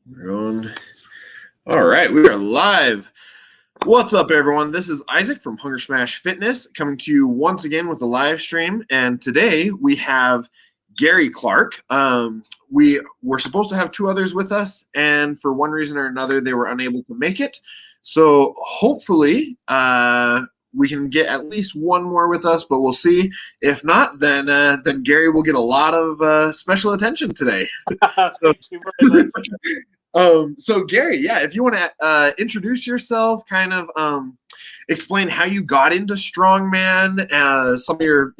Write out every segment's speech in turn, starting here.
We're going. All right, we are live. What's up, everyone? This is Isaac from Hunger Smash Fitness coming to you once again with a live stream. And today we have Gary Clark. We were supposed to have two others with us, and for one reason or another, they were unable to make it. So hopefully, we can get at least one more with us, but we'll see. If not, then Gary will get a lot of special attention today. So, Thank you very much. So Gary, yeah, if you want to introduce yourself, kind of explain how you got into Strongman, some of your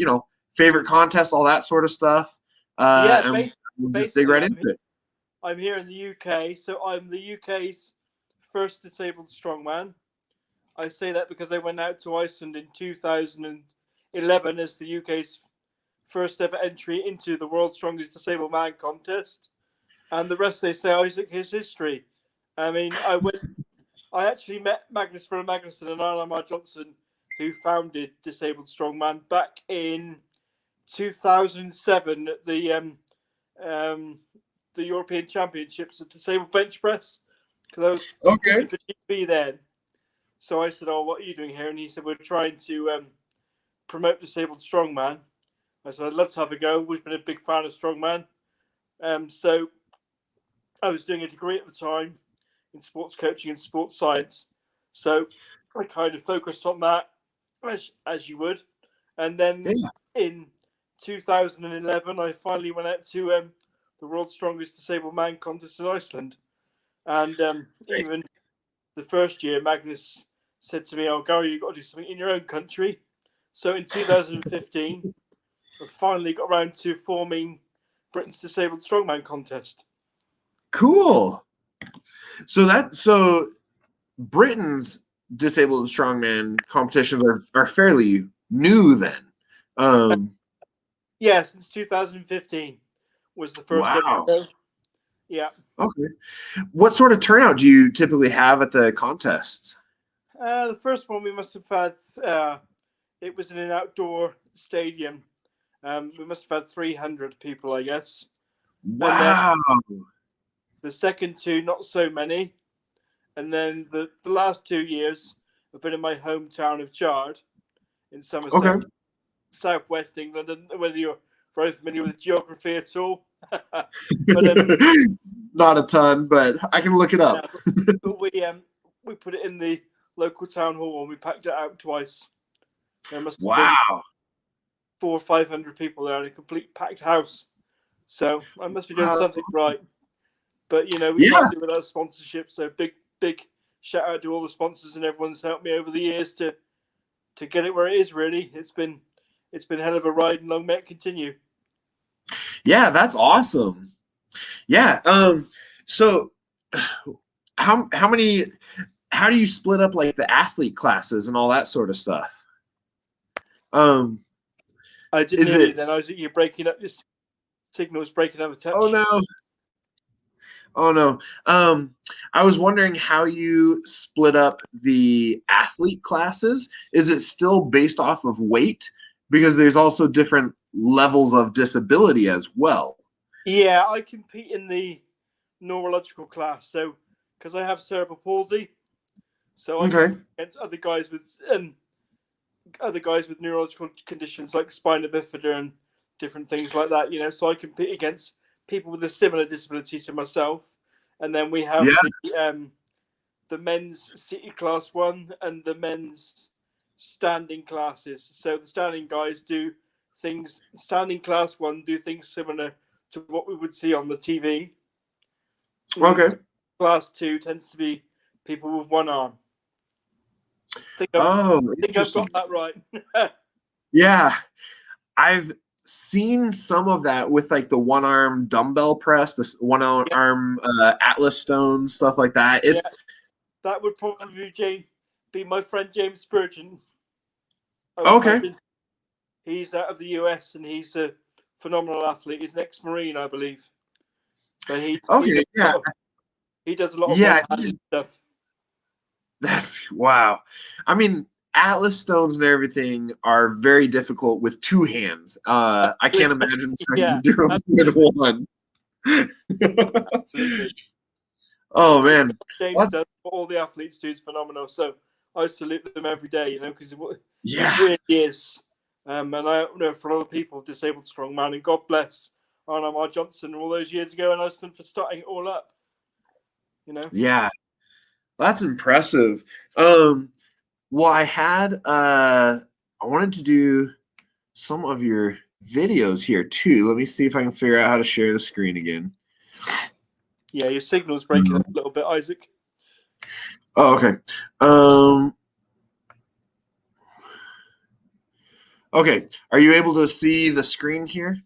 favorite contests, all that sort of stuff, and we'll just dig right into it. I'm here in the UK, so I'm the UK's first disabled strongman. I say that because I went out to Iceland in 2011 as the UK's first ever entry into the World's Strongest Disabled Man contest. And the rest, they say, Isaac, is history. I mean, I actually met Magnus Magnuson and Arlamar Johnson, who founded Disabled Strongman back in 2007 at the European Championships of Disabled Bench Press. Because I was for GB then. So I said, "Oh, what are you doing here?" And he said, "We're trying to promote Disabled Strongman." I said, "I'd love to have a go. We've been a big fan of Strongman." So I was doing a degree at the time in sports coaching and sports science. So I kind of focused on that, as you would. And then in 2011, I finally went out to the World's Strongest Disabled Man contest in Iceland. And even the first year, Magnus said to me, "Oh, Gary, you've got to do something in your own country." So in 2015, I finally got around to forming Britain's Disabled Strongman contest. Cool. So Britain's Disabled Strongman competitions are fairly new then. Yeah, since 2015 was the first. Wow. Yeah. Okay. What sort of turnout do you typically have at the contests? The first one we must have had, it was in an outdoor stadium. We must have had 300 people, I guess. Wow. The second two, not so many. And then the last 2 years have been in my hometown of Chard in Somerset, southwest England. And whether you're very familiar with geography at all. But, not a ton, but I can look it up. But we put it in the local town hall and we packed it out twice. There must have been 400 or 500 people there in a complete packed house. So I must be doing something right. But we can't do without sponsorship. So big shout out to all the sponsors and everyone's helped me over the years to get it where it is. Really, it's been a hell of a ride, and long may it continue. Yeah, that's awesome. Yeah. So how do you split up like the athlete classes and all that sort of stuff? I didn't hear you then. Isaac, you're breaking up. Your signal's breaking up a touch. Oh no. I was wondering how you split up the athlete classes. Is it still based off of weight? Because there's also different levels of disability as well. Yeah, I compete in the neurological class. So, because I have cerebral palsy, so I compete against other guys with neurological conditions like spina bifida and different things like that. So I compete against people with a similar disability to myself, and then we have the men's seated class 1 and the men's standing classes. So the standing guys do things. Standing class 1 do things similar to what we would see on the TV. Class 2 tends to be people with one arm. I think I've got that right. Yeah, I've seen some of that with like the one arm dumbbell press, this one arm Atlas stone, stuff like that. That would probably be my friend James Spurgeon. He's out of the US and he's a phenomenal athlete. He's an ex-Marine, I believe. But he does a lot of one-handed stuff. That's wow. I mean, Atlas stones and everything are very difficult with two hands. I can't imagine trying to do them with one. Oh man, James does, what all the athletes do is phenomenal. So I salute them every day, you know, because yeah, it really is. And I know for a lot of people, disabled strongman, and God bless Arnold R. Johnson all those years ago in Iceland for starting it all up. You know. yeah, that's impressive. Well, I wanted to do some of your videos here too. Let me see if I can figure out how to share the screen again. Yeah, your signal's breaking up a little bit, Isaac. Oh, okay. Okay. Are you able to see the screen here?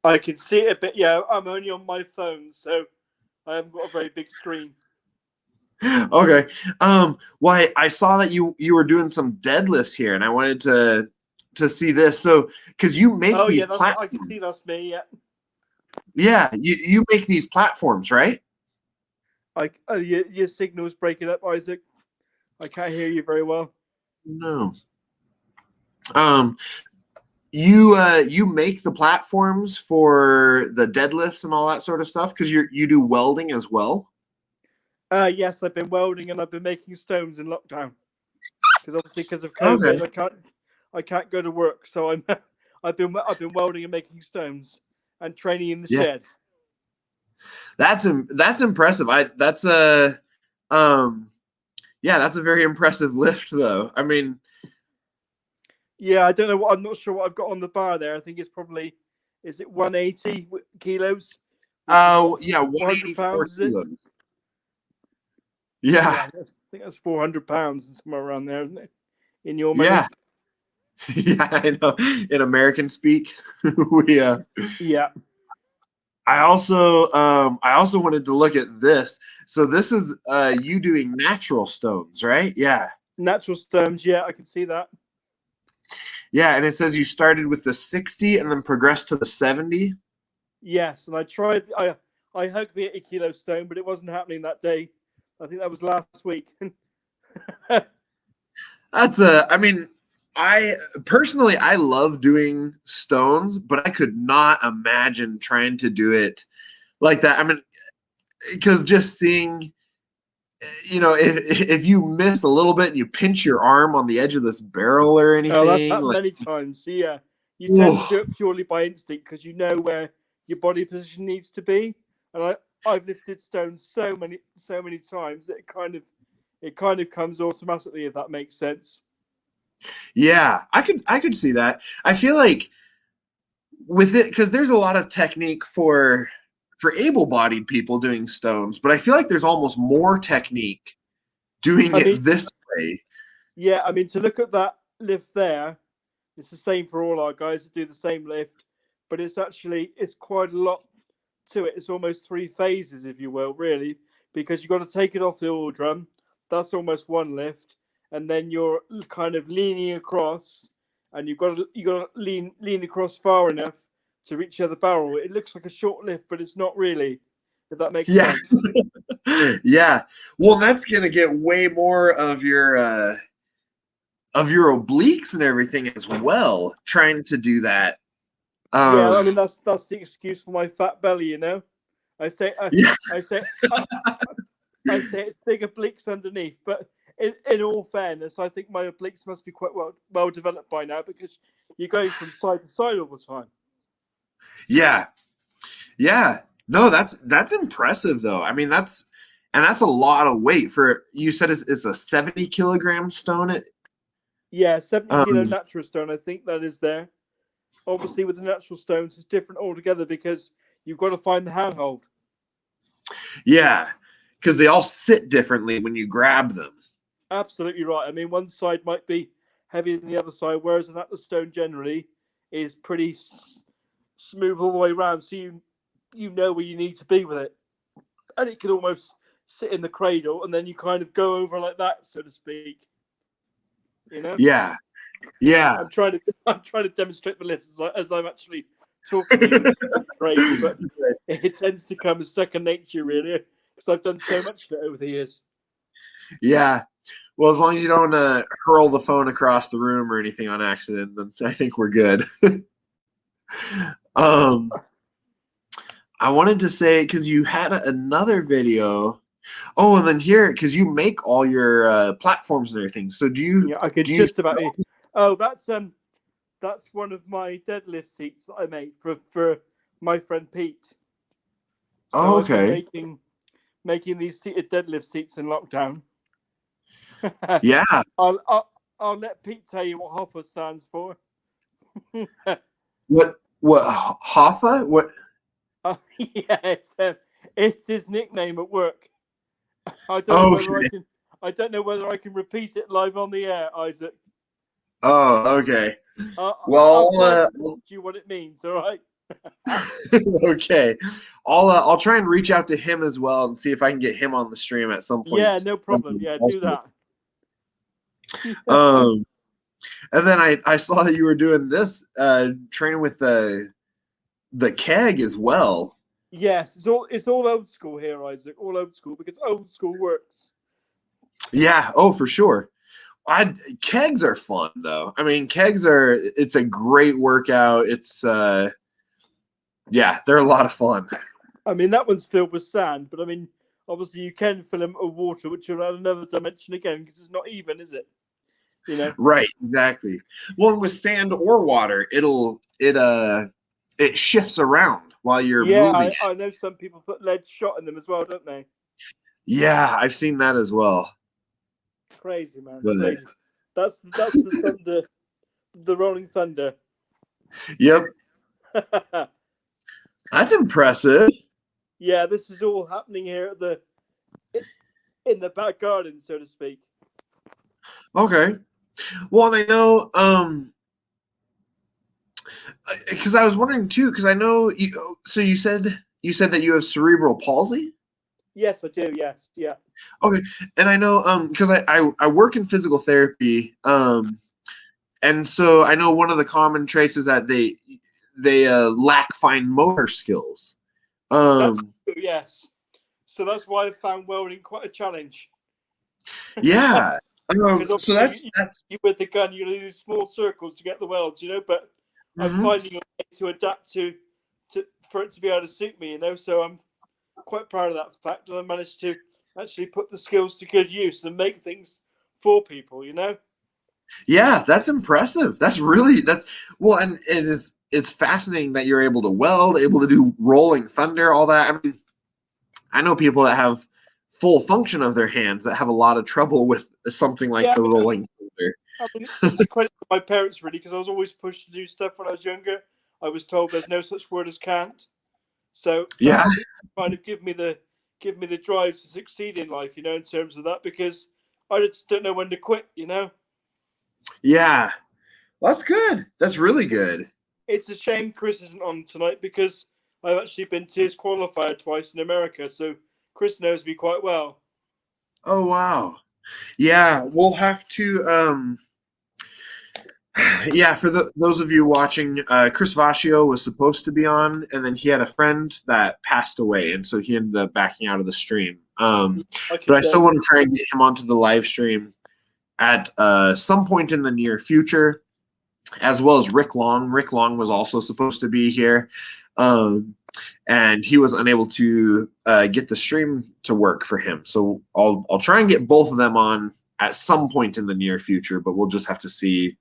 I can see it a bit. Yeah, I'm only on my phone, so I haven't got a very big screen. Okay. Well, I saw that you were doing some deadlifts here, and I wanted to see this. So, because you make these platforms. I can see that's me. Yeah. Yeah, you make these platforms, right? Your signal's breaking up, Isaac. I can't hear you very well. No. Um, you make the platforms for the deadlifts and all that sort of stuff because you do welding as well. Yes, I've been welding and I've been making stones in lockdown because obviously because of COVID, okay. I can't go to work, so I've been welding and making stones and training in the shed. That's impressive. That's a that's a very impressive lift though. I mean, yeah, I don't know what I'm not sure what I've got on the bar there. I think it's probably is it 180 kilos? Oh, yeah, 184 kilos. Yeah. I think that's 400 pounds somewhere around there, isn't it? In your money. Yeah. Yeah, I know. In American speak, we yeah. I also wanted to look at this. So this is you doing natural stones, right? Yeah. Natural stones, yeah, I can see that. Yeah, and it says you started with the 60 and then progressed to the 70. Yes, and I hugged the 80-kilo stone, but it wasn't happening that day. I think that was last week. I mean, I personally I love doing stones, but I could not imagine trying to do it like that. I mean, because just seeing, you know, if you miss a little bit and you pinch your arm on the edge of this barrel or anything, oh, that's happened many times. Yeah, you tend to do it purely by instinct because you know where your body position needs to be. And I've lifted stones so many times that it kind of comes automatically, if that makes sense. Yeah, I could see that. I feel like with it because there's a lot of technique for able-bodied people doing stones, but I feel like there's almost more technique doing it this way. Yeah, I mean, to look at that lift there, it's the same for all our guys that do the same lift, but it's quite a lot to it. It's almost 3 phases, if you will, really, because you've got to take it off the oil drum. That's almost one lift, and then you're kind of leaning across, and you've got to lean across far enough to reach the other barrel. It looks like a short lift, but it's not really, if that makes sense. Yeah. Well, that's gonna get way more of your obliques and everything as well. Trying to do that. Yeah, I mean that's the excuse for my fat belly, you know. I say it's big obliques underneath, but in all fairness, I think my obliques must be quite well developed by now because you're going from side to side all the time. Yeah. No, that's impressive though. I mean, that's a lot of weight for you said it's a 70-kilogram stone. Yeah, 70-kilo natural stone. I think that is there. Obviously, with the natural stones, it's different altogether because you've got to find the handhold. Yeah, because they all sit differently when you grab them. Absolutely right. I mean, one side might be heavier than the other side, whereas an atlas stone generally is pretty smooth all the way around, so you know where you need to be with it, and it can almost sit in the cradle, and then you kind of go over like that, so to speak. You know? Yeah. I'm trying to demonstrate the lifts as I'm actually talking to you, cradle, but it tends to come as second nature, really, because I've done so much of it over the years. Yeah. Well, as long as you don't hurl the phone across the room or anything on accident, then I think we're good. I wanted to say because you had another video Oh, and then here, because you make all your platforms and everything. So do you? Yeah, I could Do you? just about. Oh, that's one of my deadlift seats that I made for my friend Pete. Oh, So I've been okay. making these seated deadlift seats in lockdown. Yeah. I'll let Pete tell you what Hoffa stands for. What? What? Hoffa? What? Yeah, it's his nickname at work. I don't know Oh, whether I okay. can. I don't know whether I can repeat it live on the air, Isaac. Oh, okay. I'll Well, try to teach you what it means. All right. okay. I'll try and reach out to him as well and see if I can get him on the stream at some Yeah, point. no problem. Yeah, do Also. that. Um, and then I saw that you were doing this training with the keg as well. Yes, it's all old school here, Isaac. All old school because old school works. Yeah. Oh, for sure. Kegs are fun though. I mean, it's a great workout. Yeah, they're a lot of fun. I mean, that one's filled with sand, but I mean, obviously you can fill them with water, which will add another dimension again because it's not even, is it? You know. Right, exactly. Well, with sand or water, it shifts around while you're Yeah, moving it. I know some people put lead shot in them as well, don't they? Yeah, I've seen that as well. Crazy, man, But crazy. That's the thunder, the rolling thunder. yep, that's impressive. Yeah, this is all happening here in the back garden, so to speak. Okay. Well, and I know because I was wondering too, because I know you. So you said that you have cerebral palsy. Yes, I do. Yes, yeah. Okay, and I know because I work in physical therapy and so I know one of the common traits is that they lack fine motor skills. That's Um, true, yes. So that's why I found welding quite a challenge. yeah. Because So obviously that's you with the gun, you do small circles to get the welds, But I'm mhm. finding a way to adapt to for it to be able to suit me, So I'm quite proud of that fact that I managed to actually put the skills to good use and make things for people. Yeah, that's impressive. That's well, and it's fascinating that you're able to weld, able to do rolling thunder, all that. I mean, I know people that have full function of their hands that have a lot of trouble with something like Yeah, the rolling thunder. I mean, it's a credit to my parents really because I was always pushed to do stuff when I was younger. I was told there's no such word as can't. So Yeah, that kind of give me the drive to succeed in life, in terms of that because I just don't know when to quit. yeah, that's good. That's really good. It's a shame Chris isn't on tonight because I've actually been TIS qualified twice in America, so Chris knows me quite well. Oh wow. Yeah, we'll have to yeah, for those of you watching, Chris Vascio was supposed to be on, and then he had a friend that passed away, and so he ended up backing out of the stream. But I still want to try and get him onto the live stream at some point in the near future, as well as Rick Long. Rick Long was also supposed to be here, and he was unable to get the stream to work for him. So I'll try and get both of them on at some point in the near future, but we'll just have to see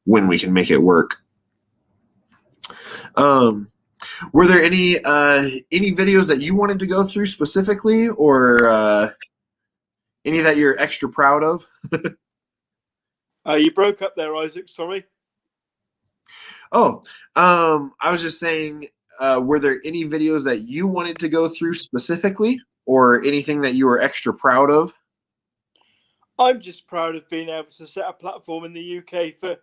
when we can make it work. Were there any videos that you wanted to go through specifically, or any that you're extra proud of? You broke up there, Isaac. Sorry. Oh, I was just saying, were there any videos that you wanted to go through specifically, or anything that you were extra proud of? I'm just proud of being able to set a platform in the UK for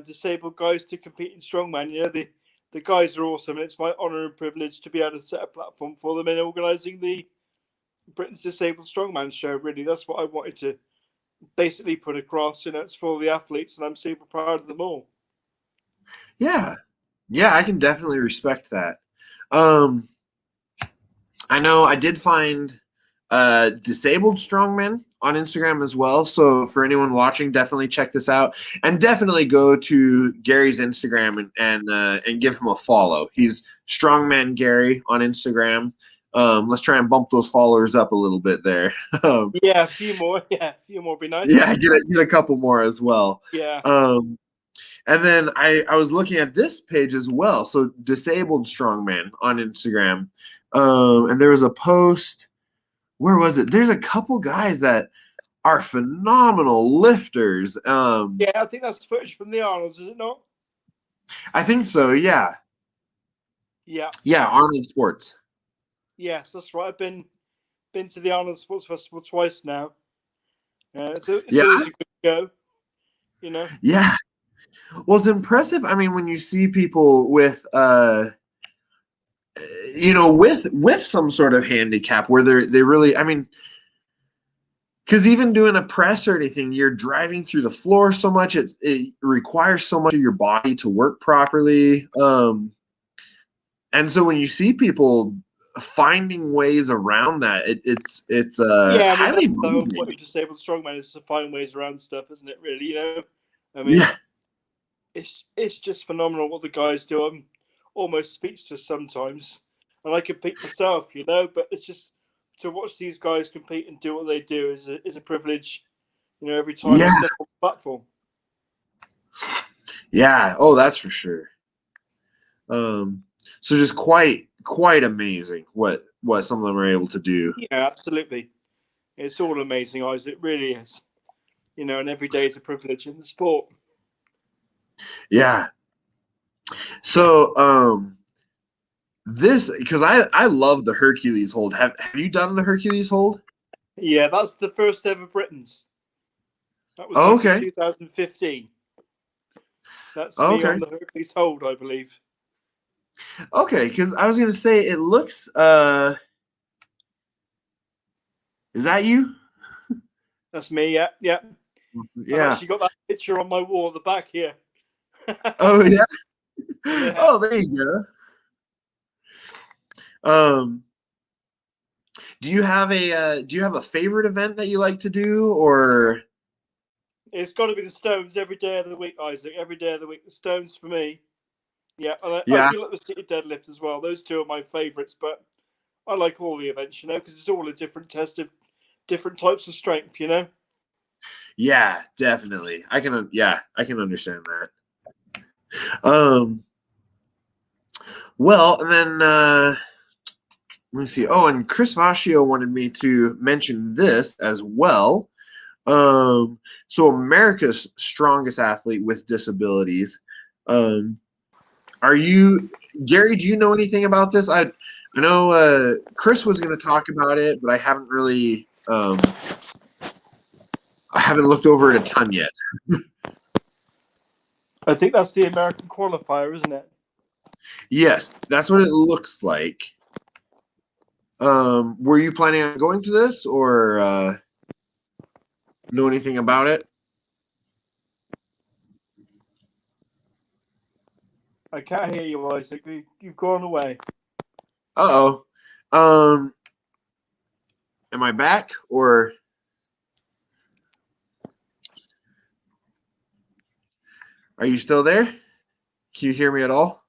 disabled guys to compete in strongman. The guys are awesome, and it's my honour and privilege to be able to set a platform for them in organising the Britain's Disabled Strongman show. Really, that's what I wanted to basically put across. It's for the athletes, and I'm super proud of them all. Yeah, yeah, I can definitely respect that. Um, I know I did find disabled strongmen on Instagram as well. So for anyone watching, definitely check this out, and definitely go to Gary's Instagram and give him a follow. He's Strongman Gary on Instagram. Let's try and bump those followers up a little bit there. Yeah, a few more. Yeah, a few more would be nice. Yeah, get a couple more as well. Yeah. And then I was looking at this page as well. So Disabled Strongman on Instagram. And there was a post. Where was it? There's a couple guys that are phenomenal lifters. Yeah, I think that's footage from the Arnolds, is it not? I think so. Yeah. Yeah. Yeah, Arnold Sports. Yes, that's right. I've been to the Arnold Sports Festival twice now. It's always a good go, you know. Yeah. Well, it's impressive. I mean, when you see people with with some sort of handicap where they really, I mean, because even doing a press or anything, you're driving through the floor so much. It requires so much of your body to work properly. And so when you see people finding ways around that, it's Yeah, I mean highly that's the whole point motivating. of disabled strongman is to find ways around stuff, isn't it? Really, you know. I mean, Yeah. it's just phenomenal what the guys do. I'm almost speechless sometimes, and I compete myself, you know. But it's just to watch these guys compete and do what they do is a privilege, you know. Every time I Yeah. step on the platform. Yeah. Oh, that's for sure. So just quite amazing what some of them are able to do. Yeah, absolutely. It's all amazing, Isaac. It really is. You know, and every day is a privilege in the sport. Yeah. So this because I love the Hercules hold. Have you done the Hercules hold? Yeah, that's the first ever Britons. That was Oh, back in okay. 2015. That's Oh, me okay. on the Hercules hold, I believe. Okay, because I was gonna say it looks is that you? That's me, yeah, yeah. I've Yeah. actually got that picture on my wall at the back here. Oh yeah. Yeah. Oh, there you go. Do you have a favorite event that you like to do or It's got to be the Stones every day of the week, Isaac. Every day of the week, the Stones for me. Yeah, and I yeah. do like the seated deadlift as well. Those two are my favourites, but I like all the events, you know, because it's all a different test of different types of strength, you know. Yeah, definitely. I can understand that. Um well, and then let me see. Oh, and Chris Vascio wanted me to mention this as well. So America's strongest athlete with disabilities. Um, are you Gary? Do you know anything about this? I know Chris was going to talk about it, but I haven't really I haven't looked over it a ton yet. I think that's the American qualifier, isn't it? Yes, that's what it looks like. Were you planning on going to this or know anything about it? I can't hear you, Isaac. You've gone away. Uh-oh. Um, am I back or are you still there? Can you hear me at all?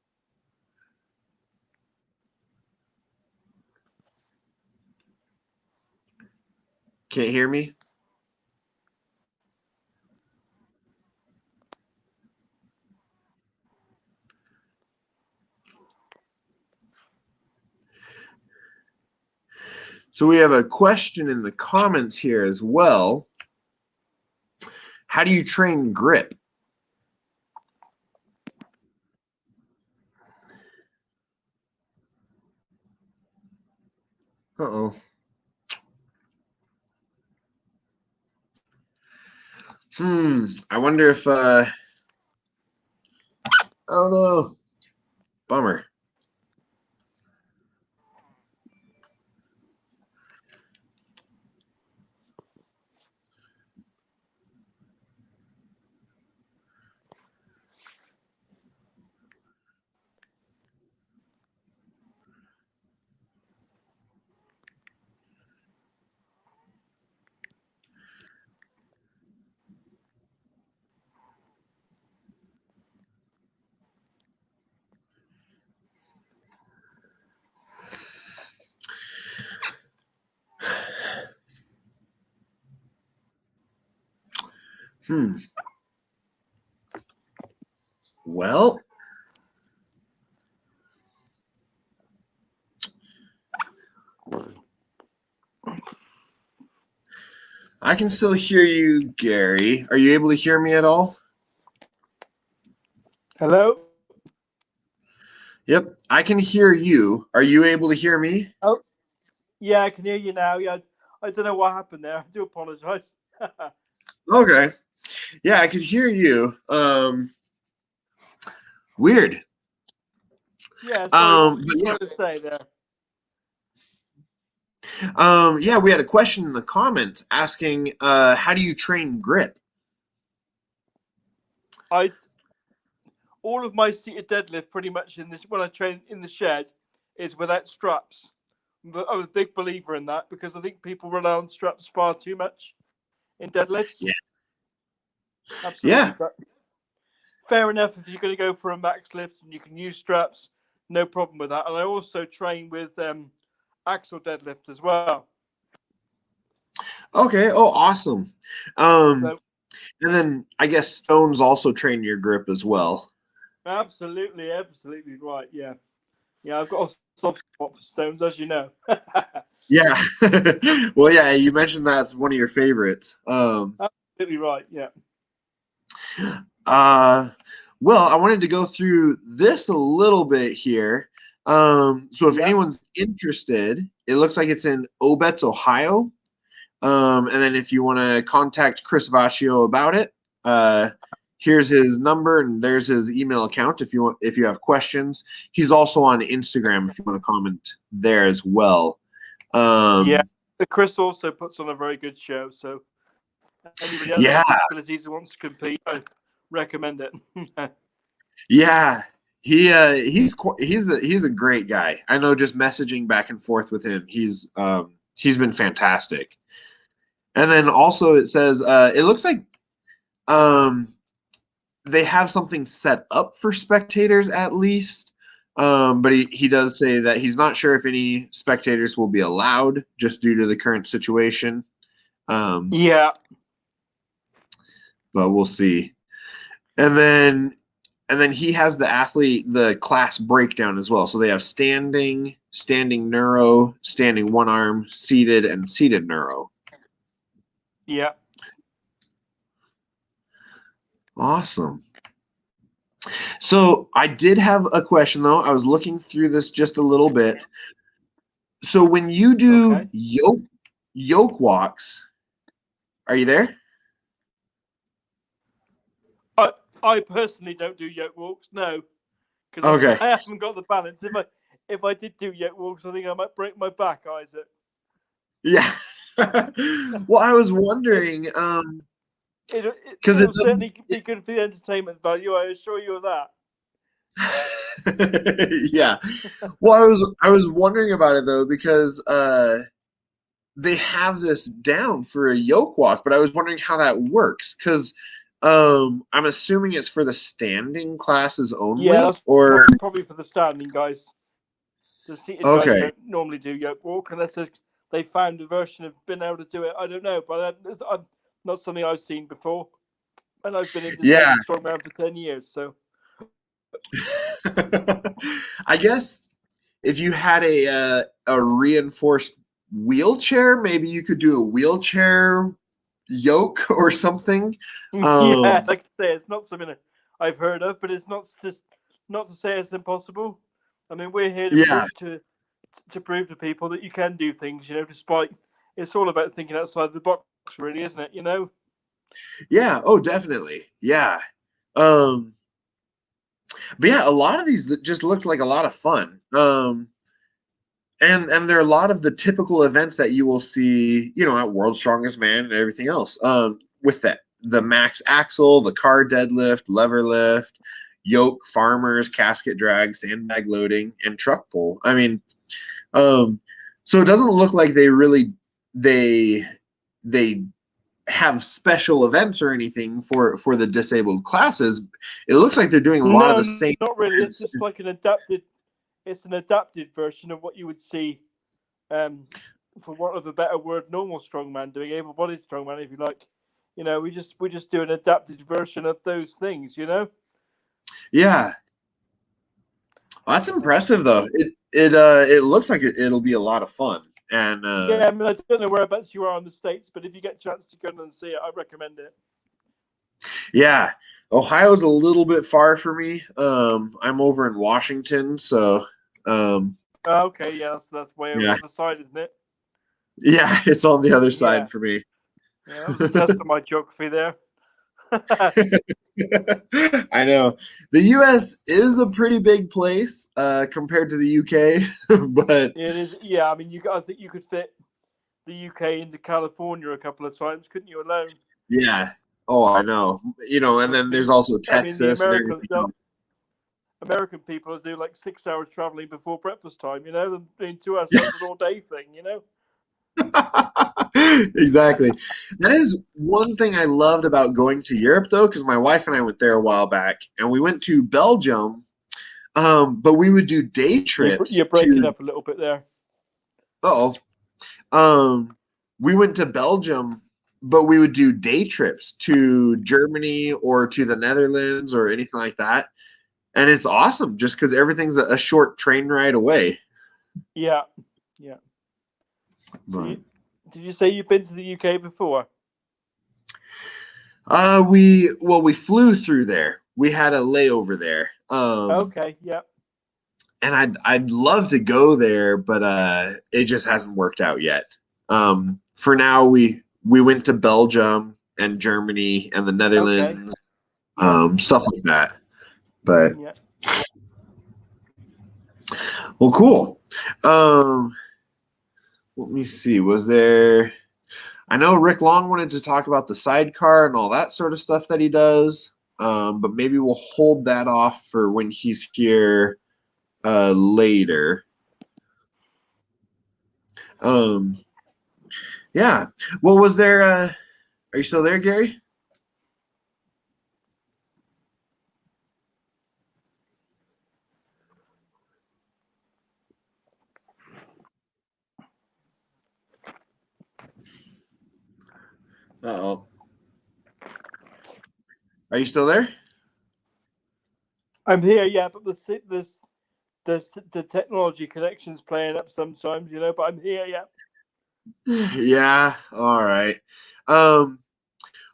Can't hear me? So we have a question in the comments here as well. How do you train grip? Uh-oh. I wonder if oh no. Bummer. Well, I can still hear you, Gary. Are you able to hear me at all? Hello? Yep, I can hear you. Are you able to hear me? Oh, yeah, I can hear you now. Yeah, I don't know what happened there. I do apologize. Okay. Yeah, I could hear you. Weird. Yeah, sorry, what were you But trying to say there? yeah, we had a question in the comments asking, how do you train grip? All of my seated deadlift pretty much when I train in the shed is without straps. But I'm a big believer in that because I think people rely on straps far too much in deadlifts. Yeah. Absolutely. Yeah. But fair enough if you're going to go for a max lift and you can use straps, no problem with that. And I also train with axle deadlift as well. Okay. Oh, awesome. And So, then I guess stones also train your grip as well. absolutely right. Yeah. Yeah, I've got a soft spot for stones, as you know. Yeah. Well, yeah, you mentioned that's one of your favorites. Absolutely right. Yeah. Uh, well, I wanted to go through this a little bit here. So if Yeah. anyone's interested, it looks like it's in Obetz, Ohio. And then if you want to contact Chris Vaccio about it, here's his number and there's his email account if you have questions. He's also on Instagram if you want to comment there as well. Yeah. Chris also puts on a very good show, so anybody else Yeah, with disabilities who wants to compete, I recommend it. yeah. He's a great guy. I know just messaging back and forth with him, he's been fantastic. And then also it says it looks like um they have something set up for spectators at least. But he does say that he's not sure if any spectators will be allowed just due to the current situation. Yeah. But we'll see. And then he has the class breakdown as well. So they have standing neuro, standing one arm, seated, and seated neuro. Yeah. Awesome. So I did have a question though. I was looking through this just a little bit. So when you do yoke walks, are you there? I personally don't do yoke walks, no, because Okay. I haven't got the balance. If I did do yoke walks, I think I might break my back, Isaac. Yeah. Well, I was wondering, because it'll certainly be good for the entertainment value. I assure you of that. Yeah. Well, I was wondering about it though because they have this down for a yoke walk, but I was wondering how that works because I'm assuming it's for the standing classes only. Yeah, that's or probably for the standing guys. The seated guys okay. don't normally do yoke walk unless they found a version of being able to do it. I don't know, but not something I've seen before. And I've been in disabled strongman for 10 years, so. I guess if you had a reinforced wheelchair, maybe you could do a wheelchair yoke or something. Yeah, like I say, it's not something I've heard of, but it's not to say it's impossible. I mean, we're here to prove to people that you can do things, despite it's all about thinking outside the box, really, isn't it? Yeah. Oh, definitely. Yeah. But yeah, a lot of these just looked like a lot of fun. And there are a lot of the typical events that you will see, at World's Strongest Man and everything else. With the max axle, the car deadlift, lever lift, yoke, farmers, casket drag, sandbag loading, and truck pull. I mean, so it doesn't look like they have special events or anything for the disabled classes. It looks like they're doing a lot of the same. Not really. It's just like an adapted version of what you would see, for want of a better word, normal strongman doing, able-bodied strongman, if you like, You know, we just do an adapted version of those things. You know. Yeah. Well, that's impressive, though. It looks like it'll be a lot of fun. And yeah, I mean, I don't know whereabouts you are in the States, but if you get a chance to go and see it, I recommend it. yeah, Ohio's a little bit far for me. I'm over in Washington, so Okay, yeah, that's way over yeah, the other side, isn't it? yeah, it's on the other side Yeah, for me. yeah, that was a test of my geography there. I know the U.S. is a pretty big place compared to the U.K., but It is, yeah. I mean, I think you could fit the UK into California a couple of times, couldn't you? Alone. yeah. Oh, I know. And then there's also I mean, the Texas and everything else. American people do like 6 hours traveling before breakfast time. You know, and to us that's an all day thing. You know. Exactly. That is one thing I loved about going to Europe, though, because my wife and I went there a while back, and we went to Belgium. But we would do day trips You're breaking up a little bit there. Oh, we went to Belgium, but we would do day trips to Germany or to the Netherlands or anything like that, and it's awesome just because everything's a short train ride away. Yeah, yeah. So But, did you say you've been to the UK before? we flew through there. We had a layover there. Okay, yeah. And I'd love to go there, but it just hasn't worked out yet. For now, we went to Belgium and Germany and the Netherlands, stuff like that. But yeah. well, cool. Let me see. Was there? I know Rick Long wanted to talk about the sidecar and all that sort of stuff that he does, but maybe we'll hold that off for when he's here later. Yeah. Well, was there? Are you still there, Gary? Uh-oh. Are you still there? I'm here, yeah, but the technology connection's playing up sometimes, you know. But I'm here, yeah. Yeah. All right. Well,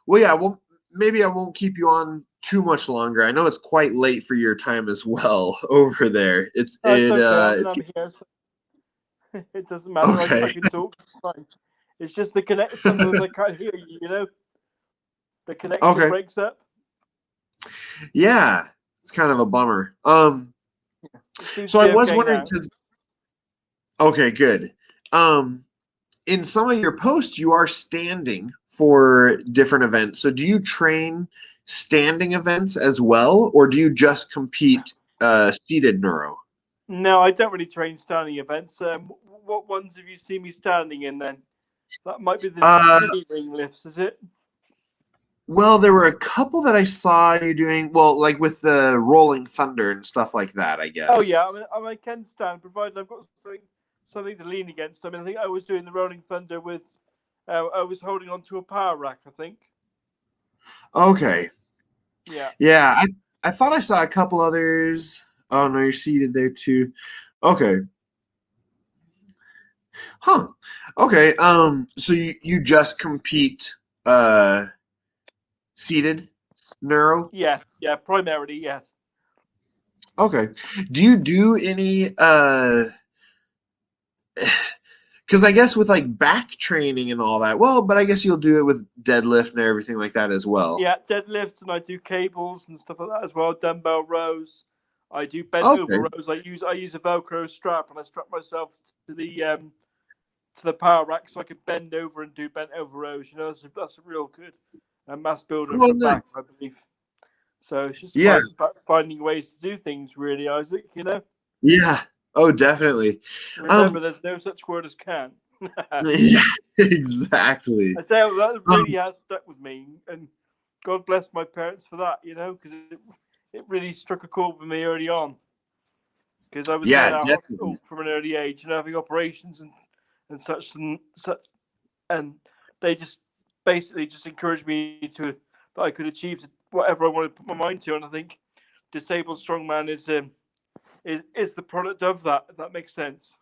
yeah. Well, maybe I won't keep you on too much longer. I know it's quite late for your time as well over there. It's It's it. okay. I mean, It's I'm here. So it doesn't matter. okay. I can talk. It's fine. It's just the connect. Sometimes I can't hear you. You know, the connection Okay. breaks up. Yeah, it's kind of a bummer. It seems So to I be was okay wondering now. because okay, good. In some of your posts, you are standing for different events. So do you train standing events as well, or do you just compete seated neuro? No, I don't really train standing events. What ones have you seen me standing in then? That might be the Uh, ring lifts, is it? well, there were a couple that I saw you doing, well, like with the Rolling Thunder and stuff like that, I Oh guess. yeah, I can stand provided I've got something to lean against. I mean, I think I was doing the Rolling Thunder with. I was holding on to a power rack, I think. Okay. Yeah. Yeah, I thought I saw a couple others. Oh no, you're seated there too. Okay. Huh. Okay. So you just compete seated neuro? Yeah, yeah, primarily, yes. Okay. Do you do any because I guess with like back training and all that, well, but I guess you'll do it with deadlift and everything like that as well. Yeah, deadlifts and I do cables and stuff like that as well. Dumbbell rows. I do bent Okay. over rows. I use a Velcro strap and I strap myself to the power rack so I can bend over and do bent over rows. You know, that's a real good mass builder Oh, for nice. back, I believe. So it's just Yeah. finding ways to do things, really, Isaac. You know, Yeah. Oh, definitely. remember, there's no such word as can. Yeah, exactly. I say that really has stuck with me, and God bless my parents for that. You know, because it really struck a chord with me early on. Because I was in Yeah, and out of definitely. hospital from an early age, and having operations and such, and they just basically just encouraged me to that I could achieve whatever I wanted to put my mind to, and I think Disabled Strongman is the product of that. If that makes sense.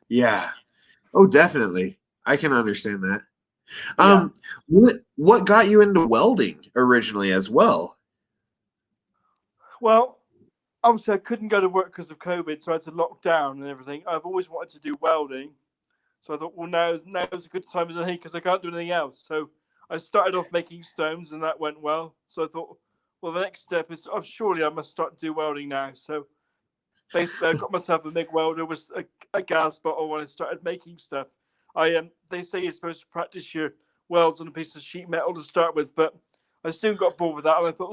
Yeah. Oh, definitely. I can understand that. Yeah. What got you into welding originally as well? Well, obviously I couldn't go to work because of COVID, so I had to lock down and everything. I've always wanted to do welding, so I thought, well, now's a good time as any because I can't do anything else. So I started off making stones, and that went well. So I thought, well, the next step is, oh, surely I must start to do welding now. So basically, I got myself a MIG welder with a gas bottle when I started making stuff. They say you're supposed to practice your welds on a piece of sheet metal to start with, but I soon got bored with that, and I thought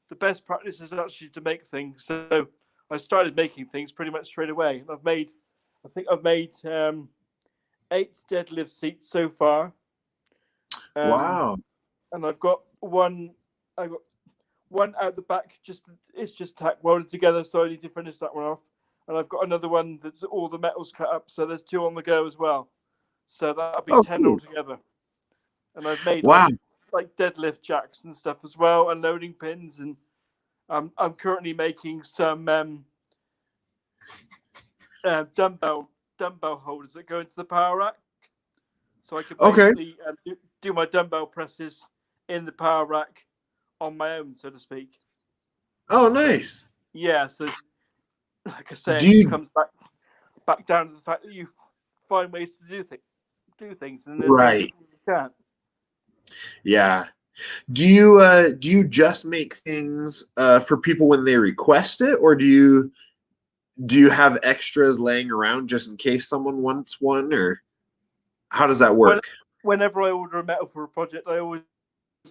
the best practice is actually to make things. So I started making things pretty much straight away, and I think I've made 8 deadlift seats so far, Wow. and I've got one. I got one out the back. It's just tack welded together, so I need to finish that one off. And I've got another one that's all the metals cut up, so there's 2 on the go as well. So that'll be 10 cool. altogether. And I've made Wow. like deadlift jacks and stuff as well, and loading pins. And I'm currently making some dumbbell holders that go into the power rack, so I can basically do my dumbbell presses in the power rack on my own, so to speak. Oh, nice. Yeah, so like I say, it just comes back down to the fact that you find ways to do things, and there's no people who can't. Yeah. Do you just make things for people when they request it, or do you have extras laying around just in case someone wants one, or how does that work? Whenever I order a metal for a project, I always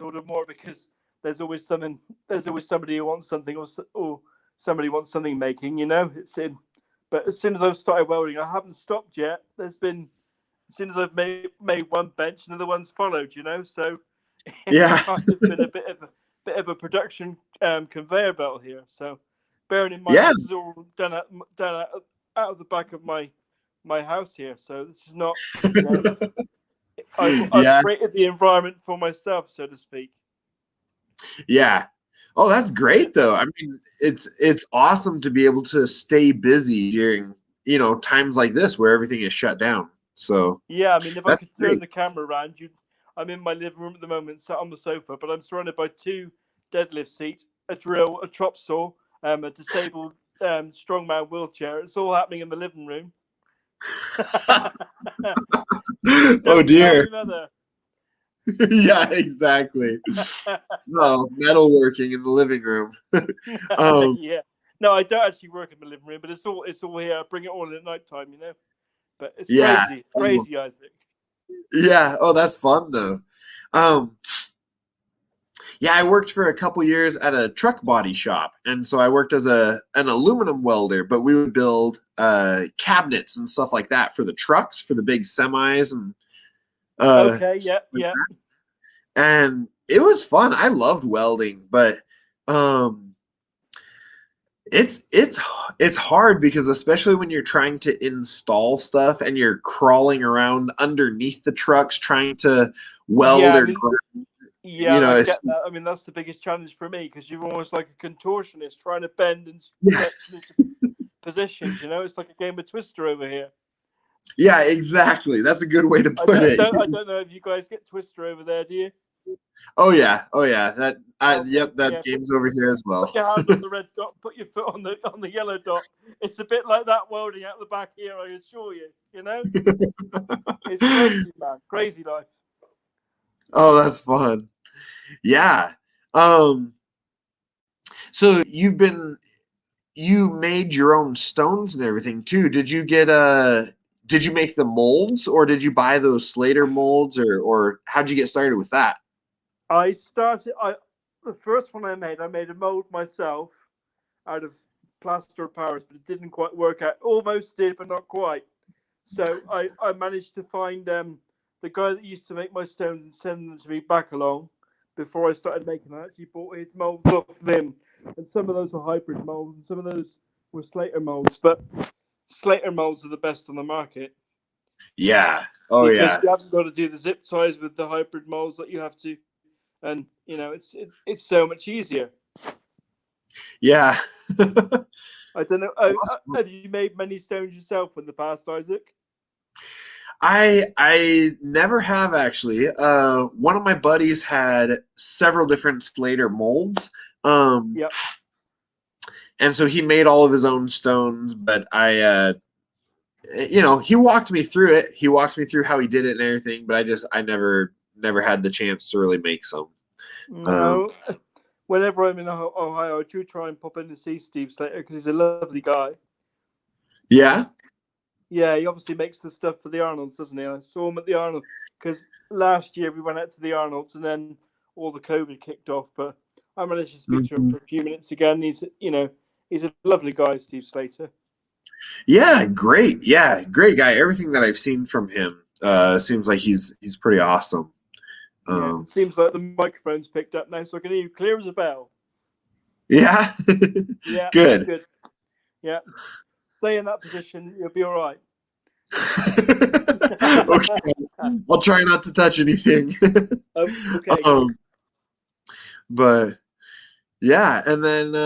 order more because there's always somebody who wants something, or somebody wants something making. It's in. But as soon as I've started welding, I haven't stopped yet. As soon as I've made one bench, another one's followed. So it's been a bit of a production conveyor belt here. So bearing in mind this is all done out of the back of my house here. So this is not. I've created the environment for myself, so to speak. Yeah. Oh, that's great though. I mean, it's awesome to be able to stay busy during, times like this where everything is shut down. So yeah, I mean, if I could turn the camera around, I'm in my living room at the moment, sat on the sofa, but I'm surrounded by 2 deadlift seats, a drill, a chop saw, a disabled strongman wheelchair. It's all happening in the living room. Oh dear. Yeah, exactly. No, metalworking in the living room. Yeah. No, I don't actually work in the living room, but it's all here. I bring it all in at night time, But it's crazy, Isaac. Yeah. Oh, that's fun though. Yeah, I worked for a couple years at a truck body shop, and so I worked as an aluminum welder. But we would build cabinets and stuff like that for the trucks, for the big semis, and yeah. And it was fun. I loved welding, but it's hard because especially when you're trying to install stuff and you're crawling around underneath the trucks trying to weld I get that. I mean, that's the biggest challenge for me because you're almost like a contortionist trying to bend and stretch into positions. It's like a game of Twister over here. Yeah, exactly. That's a good way to put it. I don't know if you guys get Twister over there, do you? Oh yeah. That game's over here as well. Put your hand on the red dot, put your foot on the yellow dot. It's a bit like that welding out the back here, I assure you. It's crazy, man. Crazy life. Oh, that's fun. Yeah. So you made your own stones and everything too. Did you make the molds, or did you buy those Slater molds, or how'd you get started with that? The first one I made a mold myself out of plaster of Paris, but it didn't quite work out. Almost did, but not quite. So I managed to find the guy that used to make my stones and send them to me back along before I started making them. I actually bought his molds off of him. And some of those were hybrid molds, and some of those were Slater molds. But Slater molds are the best on the market. Yeah. Oh because yeah. you haven't got to do the zip ties with the hybrid molds that you have to, and it's so much easier. Yeah. I don't know. Awesome. Have you made many stones yourself in the past, Isaac? I never have actually. One of my buddies had several different Slater molds. Yep. And so he made all of his own stones, but he walked me through it. He walked me through how he did it and everything, but I never had the chance to really make some. No. Whenever I'm in Ohio, I do try and pop in to see Steve Slater because he's a lovely guy. Yeah. Yeah, he obviously makes the stuff for the Arnolds, doesn't he? I saw him at the Arnold because last year we went out to the Arnolds and then all the COVID kicked off. But I managed to speak to him for a few minutes again. He's a lovely guy, Steve Slater. Yeah, great. Yeah, great guy. Everything that I've seen from him seems like he's pretty awesome. Yeah, it seems like the microphone's picked up now, so I can hear you clear as a bell. Yeah. Yeah, Good. good. Yeah, stay in that position. You'll be all right. Okay. I'll try not to touch anything. Okay. But yeah, and then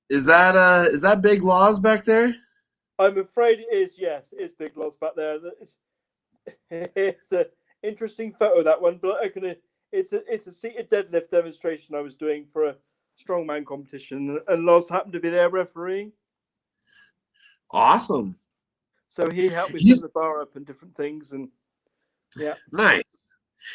is that Big Laws back there? I'm afraid it is. Yes, it is Big Loss back there. It's an interesting photo, that one, but it's a seated deadlift demonstration I was doing for a strongman competition, and Loz happened to be there refereeing. Awesome. So he helped me set the bar up and different things, and yeah. Nice.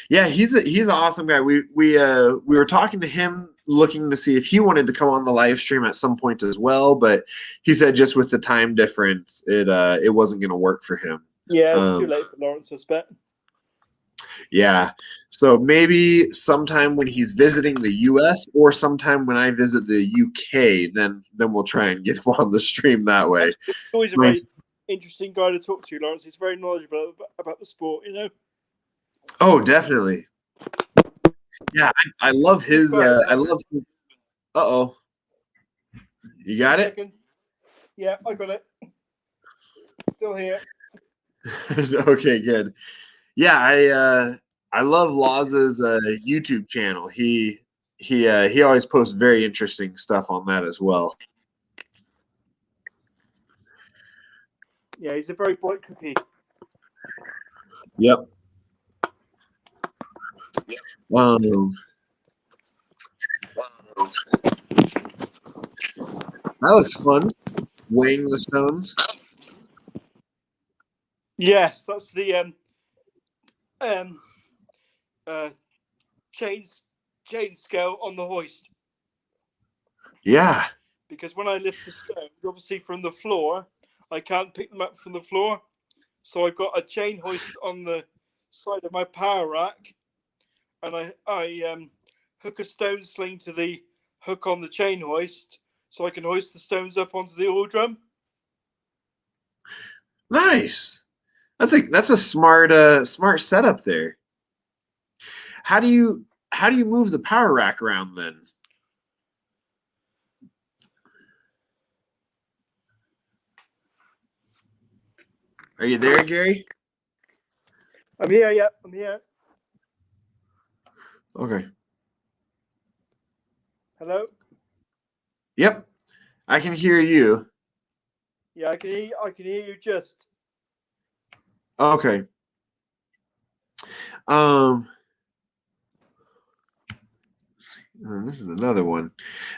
Yeah, he's an awesome guy. We were talking to him, looking to see if he wanted to come on the live stream at some point as well, but he said just with the time difference, it wasn't going to work for him. Yeah, it's too late for Lawrence, I bet. Yeah, so maybe sometime when he's visiting the U.S. or sometime when I visit the U.K., then we'll try and get him on the stream that way. He's always a very interesting guy to talk to, Lawrence. He's very knowledgeable about the sport, Oh, definitely. Yeah, I love his. I love. Uh-oh. You got it? Yeah, I got it. Still here. Okay, good. Yeah, I love Laws's YouTube channel. He always posts very interesting stuff on that as well. Yeah, he's a very bright cookie. Yep. That looks fun. Weighing the stones. Yes, that's the chain scale on the hoist. Yeah. Because when I lift the stones, obviously from the floor, I can't pick them up from the floor. So I've got a chain hoist on the side of my power rack, and I hook a stone sling to the hook on the chain hoist, so I can hoist the stones up onto the oil drum. Nice. That's a smart setup there. How do you move the power rack around then? Are you there, Gary? I'm here. Yeah, I'm here. Okay. Hello? Yep. I can hear you. Yeah, I can hear you just. Okay. This is another one.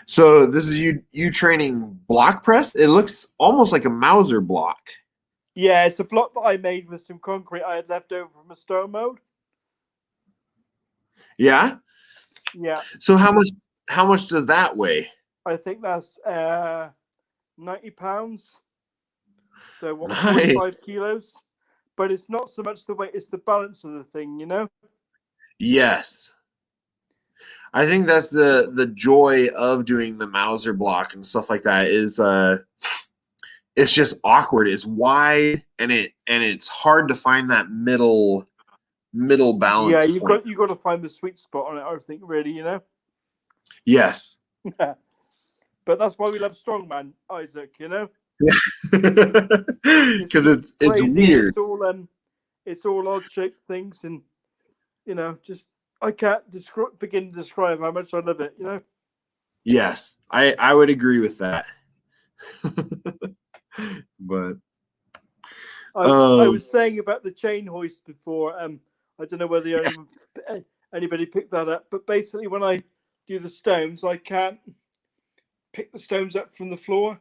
So this is you training block press? It looks almost like a Mauser block. Yeah, it's a block that I made with some concrete I had left over from a stone mold. Yeah? Yeah. So how much does that weigh? I think that's 90 pounds. So what, Nice. 45 kilos? But it's not so much the weight, it's the balance of the thing, Yes. I think that's the joy of doing the Mauser block and stuff like that is it's just awkward. It's wide and it's hard to find that middle balance. Yeah, you got to find the sweet spot on it, I think, really, Yes. But that's why we love Strongman, Isaac, Because it's crazy. weird. It's all it's all odd shaped things, and just I can't begin to describe how much I love it. Yes, I would agree with that. But I was saying about the chain hoist before. I don't know whether anybody picked that up, but basically when I do the stones, I can't pick the stones up from the floor,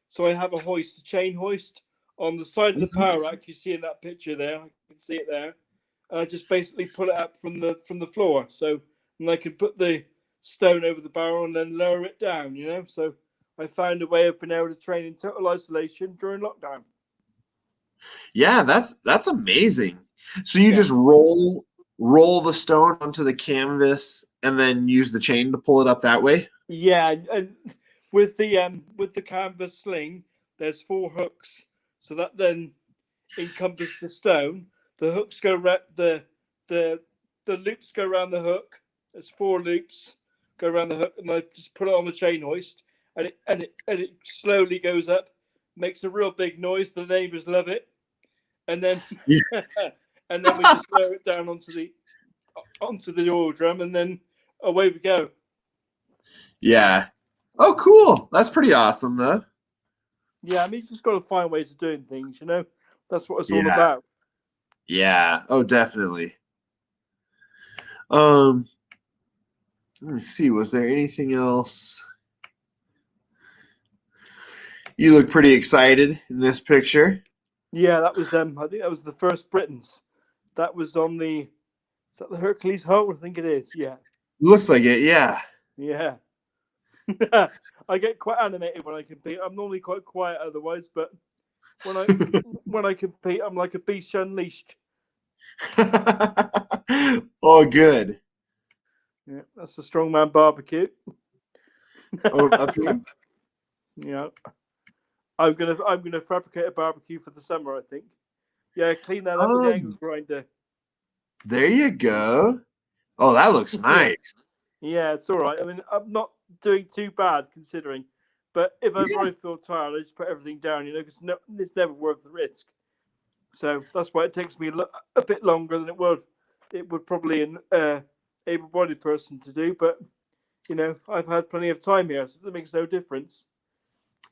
so I have a chain hoist on the side of the power rack. You see in that picture there, I can see it there. And I just basically pull it up from the floor, and I can put the stone over the barrel and then lower it down. So I found a way of being able to train in total isolation during lockdown. Yeah, that's amazing. So you just roll the stone onto the canvas and then use the chain to pull it up that way? Yeah, and with the canvas sling, there's 4 hooks, so that then encompasses the stone. The hooks go the loops go around the hook. There's 4 loops go around the hook, and I just put it on the chain hoist, and it slowly goes up, makes a real big noise. The neighbors love it, and then and then we just lower it down onto the oil drum, and then away we go. Yeah. Oh, cool. That's pretty awesome, though. Yeah, I mean, you just got to find ways of doing things. That's what it's all about. Yeah. Oh, definitely. Let me see. Was there anything else? You look pretty excited in this picture. Yeah, that was I think that was the first Britons. That was on is that the Hercules hull? I think it is. Yeah. Looks like it. Yeah. Yeah. I get quite animated when I compete. I'm normally quite quiet otherwise, but when I compete, I'm like a beast unleashed. Oh, good. Yeah, that's the Strongman barbecue. Oh, up here? Yeah. I'm gonna fabricate a barbecue for the summer, I think. Yeah, clean that up with the angle grinder. There you go. Oh, that looks nice. Yeah, it's all right. I mean, I'm not doing too bad considering. But if ever I feel tired, I just put everything down, because it's never worth the risk. So that's why it takes me a bit longer than it would probably an able-bodied person to do. But I've had plenty of time here, so it makes no difference.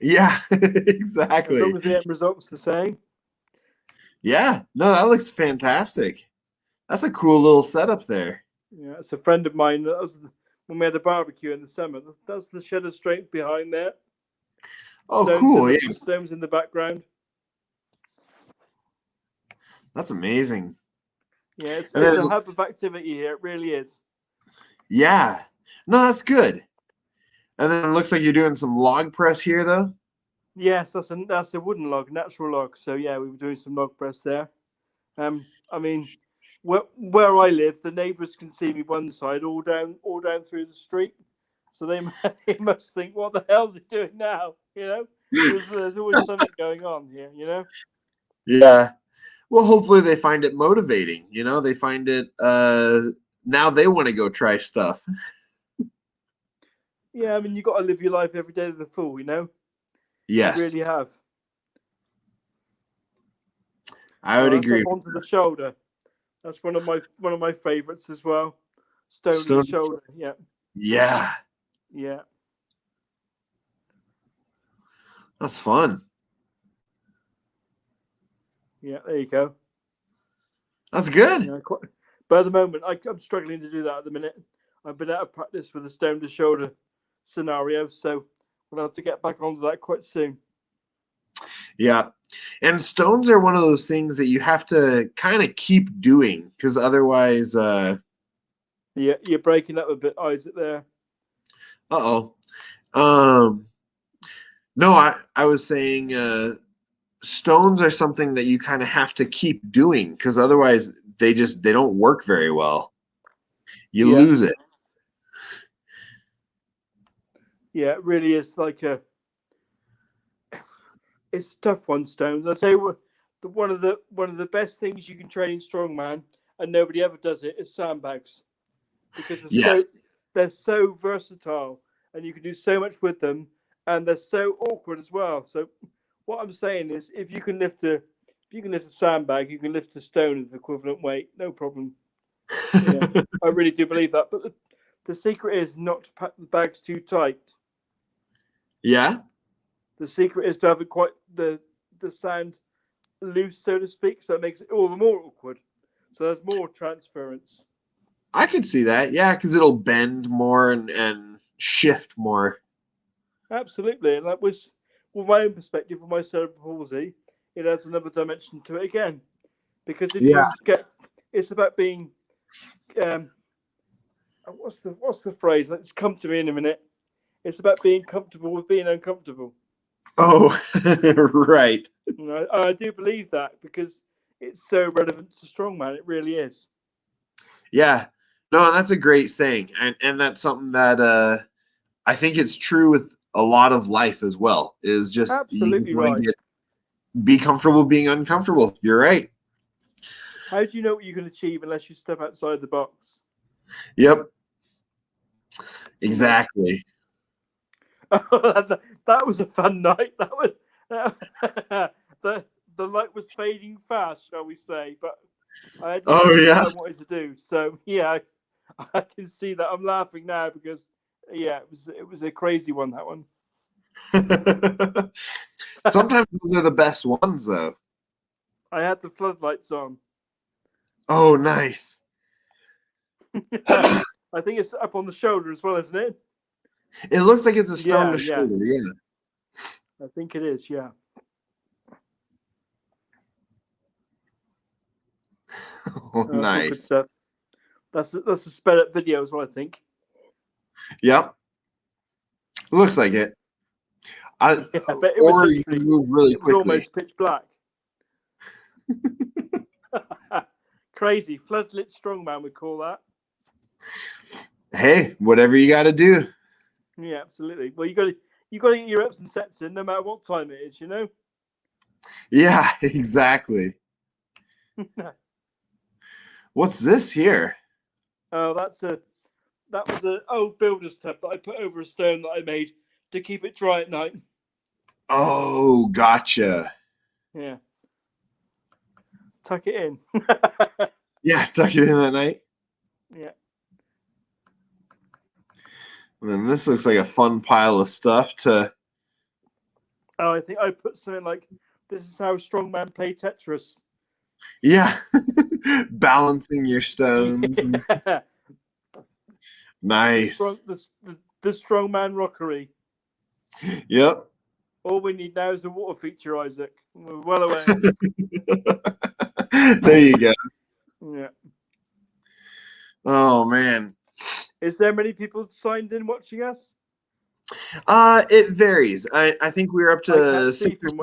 Yeah, exactly. As long as the end result's the same. Yeah, no, that looks fantastic. That's a cool little setup there. Yeah, it's a friend of mine. That was when we had a barbecue in the summer. That's the shed of strength behind there. Oh, cool! Yeah, stones in the background. That's amazing. Yeah, it's a hub of activity here. It really is. Yeah, no, that's good. And then it looks like you're doing some log press here, though. Yes, that's a wooden log, natural log. So yeah, we were doing some log press there. I mean, where I live, the neighbours can see me one side, all down through the street. So they must think, what the hell's he doing now? There's always something going on here. Yeah. Well, hopefully they find it motivating. They find it. Now they want to go try stuff. Yeah, I mean, you got to live your life every day to the full. Yes. You really have. I would agree. Onto the shoulder. That's one of my favorites as well. Stone to the shoulder. Yeah. Yeah. Yeah. That's fun. Yeah, there you go. That's good. But at the moment, I'm struggling to do that at the minute. I've been out of practice with the stone to shoulder scenario, so we'll have to get back onto that quite soon. Yeah. And stones are one of those things that you have to kind of keep doing, because otherwise yeah, you're breaking up a bit, Isaac, there. No, I was saying stones are something that you kind of have to keep doing, because otherwise they don't work very well. You lose it. Yeah, it really is it's a tough one, stones. I'd say one of the best things you can train strongman, and nobody ever does it, is sandbags, because they're so versatile, and you can do so much with them, and they're so awkward as well. So what I'm saying is, if you can lift a If you can lift a sandbag, you can lift a stone of equivalent weight, no problem. Yeah, I really do believe that. But the secret is not to pack the bags too tight. Yeah. The secret is to have it quite the sand loose, so to speak, so it makes it all the more awkward. So there's more transference. I could see that. Yeah, because it'll bend more and shift more. Absolutely, and that was, from my own perspective, with my cerebral palsy, it adds another dimension to it again. Because if you get, it's about being, what's the phrase? Let's come to me in a minute. It's about being comfortable with being uncomfortable. Oh, right. I do believe that because it's so relevant to Strongman. It really is. Yeah. No, that's a great saying. And that's something that I think it's true with a lot of life as well, is just absolutely right. Be comfortable being uncomfortable. You're right. How do you know what you can achieve unless you step outside the box? Yep. Exactly. That was a fun night. That was the light was fading fast, shall we say? But I had what I wanted to do. So yeah, I can see that. I'm laughing now because it was a crazy one, that one. Sometimes those are the best ones, though. I had the floodlights on. Oh, nice. I think it's up on the shoulder as well, isn't it? It looks like it's a stone to shoulder, yeah. I think it is, yeah. Oh, nice. Good stuff. That's a sped up video as well, I think. Yep. Looks like it. Or you can move really quickly. It was almost pitch black. Crazy. Floodlit Strongman, we call that. Hey, whatever you got to do. Yeah, absolutely. Well, you got to get your reps and sets in, no matter what time it is, you know. Yeah, exactly. What's this here? Oh, that was an old builder's tub that I put over a stone that I made to keep it dry at night. Oh, gotcha. Yeah. Tuck it in. Yeah, tuck it in at night. Yeah. And then this looks like a fun pile of stuff to... Oh, I think I put something like, this is how Strongman play Tetris. Yeah. Balancing your stones. Yeah. And... Nice. The Strongman rockery. Yep. All we need now is a water feature, Isaac. We're well aware. There you go. Yeah. Oh, man. Is there many people signed in watching us? It varies. I think we're up to...